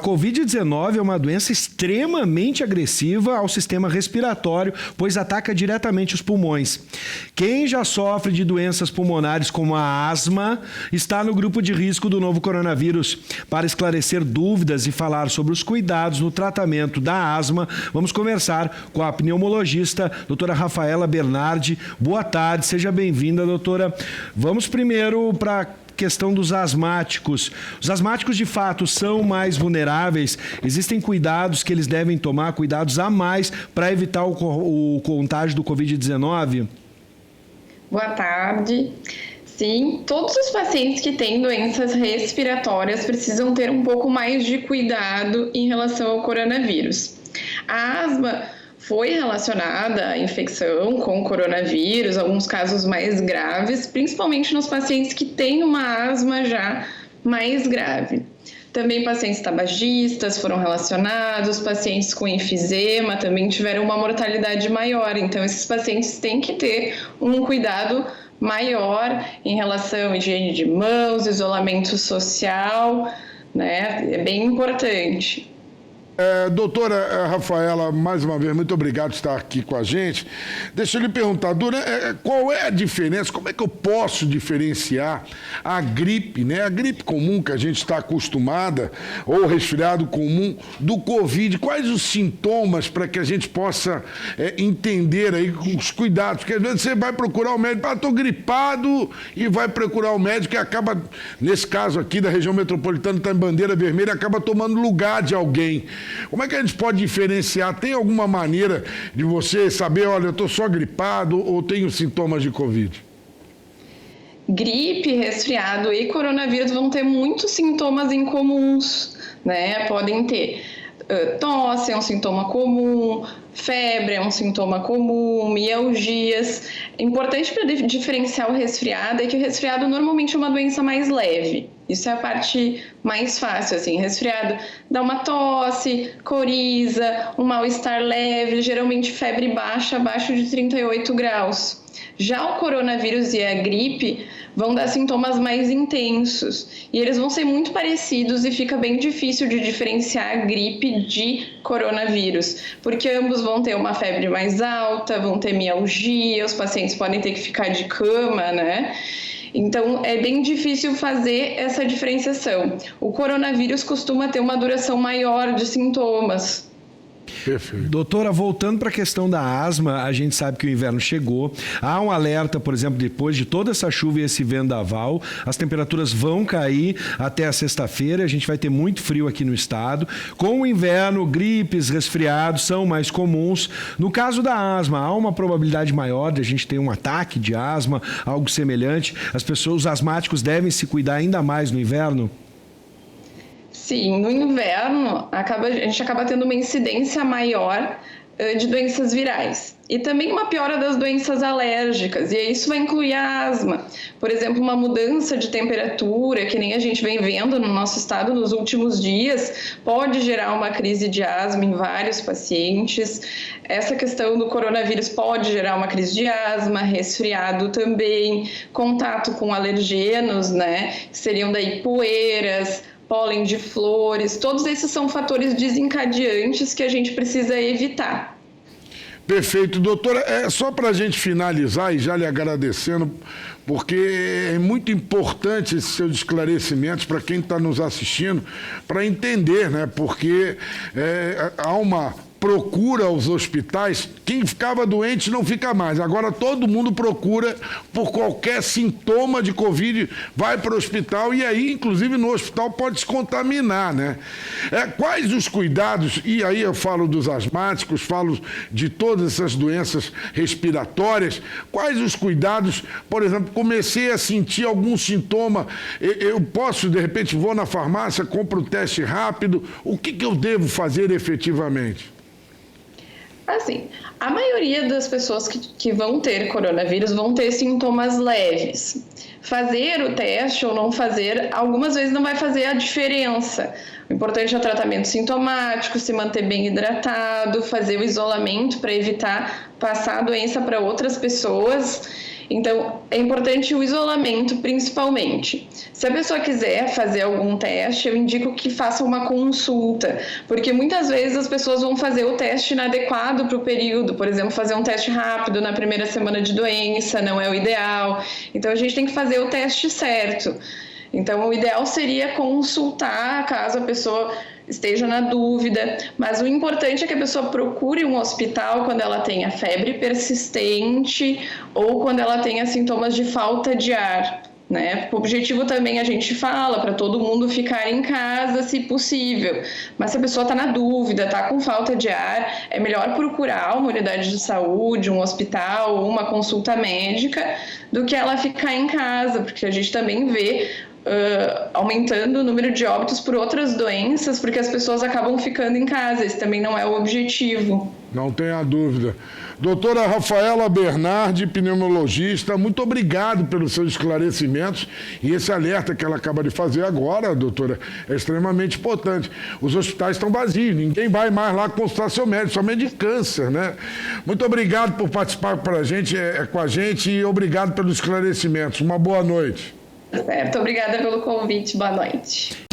Covid-19 é uma doença extremamente agressiva ao sistema respiratório, pois ataca diretamente os pulmões. Quem já sofre de doenças pulmonares como a asma está no grupo de risco do novo coronavírus. Para esclarecer dúvidas e falar sobre os cuidados no tratamento da asma, vamos conversar com a pneumologista, doutora Rafaela Bernardi. Boa tarde, seja bem-vinda, doutora. Vamos primeiro para a questão dos asmáticos. Os asmáticos, de fato, são mais vulneráveis? Existem cuidados que eles devem tomar, cuidados a mais para evitar o contágio do Covid-19? Boa tarde. Sim, todos os pacientes que têm doenças respiratórias precisam ter um pouco mais de cuidado em relação ao coronavírus. A asma foi relacionada à infecção com coronavírus, alguns casos mais graves, principalmente nos pacientes que têm uma asma já mais grave. Também pacientes tabagistas foram relacionados, pacientes com enfisema também tiveram uma mortalidade maior. Então, esses pacientes têm que ter um cuidado maior em relação à higiene de mãos, isolamento social, né? É bem importante. Doutora Rafaela, mais uma vez, muito obrigado por estar aqui com a gente. Deixa eu lhe perguntar, qual é a diferença, como é que eu posso diferenciar a gripe, né? A gripe comum que a gente está acostumada, ou o resfriado comum, do Covid? Quais os sintomas para que a gente possa entender aí os cuidados? Porque às vezes você vai procurar o médico, estou gripado, e vai procurar o médico e acaba, nesse caso aqui da região metropolitana, está em bandeira vermelha, acaba tomando lugar de alguém. Como é que a gente pode diferenciar? Tem alguma maneira de você saber, olha, eu estou só gripado ou tenho sintomas de Covid? Gripe, resfriado e coronavírus vão ter muitos sintomas incomuns, né? Podem ter tosse, é um sintoma comum, febre é um sintoma comum, mialgias. Importante para diferenciar o resfriado é que o resfriado normalmente é uma doença mais leve. Isso é a parte mais fácil, assim, resfriado dá uma tosse, coriza, um mal-estar leve, geralmente febre baixa, abaixo de 38 graus. Já o coronavírus e a gripe vão dar sintomas mais intensos e eles vão ser muito parecidos e fica bem difícil de diferenciar a gripe de coronavírus, porque ambos vão ter uma febre mais alta, vão ter mialgia, os pacientes podem ter que ficar de cama, né? Então, é bem difícil fazer essa diferenciação. O coronavírus costuma ter uma duração maior de sintomas. Perfeito. Doutora, voltando para a questão da asma, a gente sabe que o inverno chegou. Há um alerta, por exemplo, depois de toda essa chuva e esse vendaval, as temperaturas vão cair até a sexta-feira, a gente vai ter muito frio aqui no estado. Com o inverno, gripes, resfriados são mais comuns. No caso da asma, há uma probabilidade maior de a gente ter um ataque de asma, algo semelhante. Os asmáticos devem se cuidar ainda mais no inverno? Sim, no inverno a gente acaba tendo uma incidência maior de doenças virais e também uma piora das doenças alérgicas, e isso vai incluir a asma. Por exemplo, uma mudança de temperatura, que nem a gente vem vendo no nosso estado nos últimos dias, pode gerar uma crise de asma em vários pacientes. Essa questão do coronavírus pode gerar uma crise de asma, resfriado também, contato com alergenos, né, que seriam daí poeiras, pólen de flores, todos esses são fatores desencadeantes que a gente precisa evitar. Perfeito, doutora. Só para a gente finalizar e já lhe agradecendo, porque é muito importante esses seus esclarecimentos para quem está nos assistindo, para entender, né? Porque há uma procura aos hospitais, quem ficava doente não fica mais. Agora todo mundo procura por qualquer sintoma de Covid, vai para o hospital e aí, inclusive no hospital, pode se contaminar, né? Quais os cuidados, e aí eu falo dos asmáticos, falo de todas essas doenças respiratórias, quais os cuidados, por exemplo, comecei a sentir algum sintoma, eu posso, de repente, vou na farmácia, compro um teste rápido, o que eu devo fazer efetivamente? Assim, a maioria das pessoas que vão ter coronavírus vão ter sintomas leves. Fazer o teste ou não fazer, algumas vezes não vai fazer a diferença. O importante é o tratamento sintomático, se manter bem hidratado, fazer o isolamento para evitar passar a doença para outras pessoas. Então, é importante o isolamento, principalmente. Se a pessoa quiser fazer algum teste, eu indico que faça uma consulta, porque muitas vezes as pessoas vão fazer o teste inadequado para o período, por exemplo, fazer um teste rápido na primeira semana de doença, não é o ideal. Então, a gente tem que fazer o teste certo. Então, o ideal seria consultar caso a pessoa esteja na dúvida, mas o importante é que a pessoa procure um hospital quando ela tenha febre persistente ou quando ela tenha sintomas de falta de ar, né? O objetivo também a gente fala para todo mundo ficar em casa se possível, mas se a pessoa está na dúvida, está com falta de ar, é melhor procurar uma unidade de saúde, um hospital, uma consulta médica, do que ela ficar em casa, porque a gente também vê aumentando o número de óbitos por outras doenças, porque as pessoas acabam ficando em casa. Esse também não é o objetivo. Não tenha dúvida. Doutora Rafaela Bernardi, pneumologista, muito obrigado pelos seus esclarecimentos e esse alerta que ela acaba de fazer agora, doutora, é extremamente importante. Os hospitais estão vazios, ninguém vai mais lá consultar seu médico, somente de câncer, né? Muito obrigado por participar com a gente e obrigado pelos esclarecimentos. Uma boa noite. Certo, obrigada pelo convite, boa noite.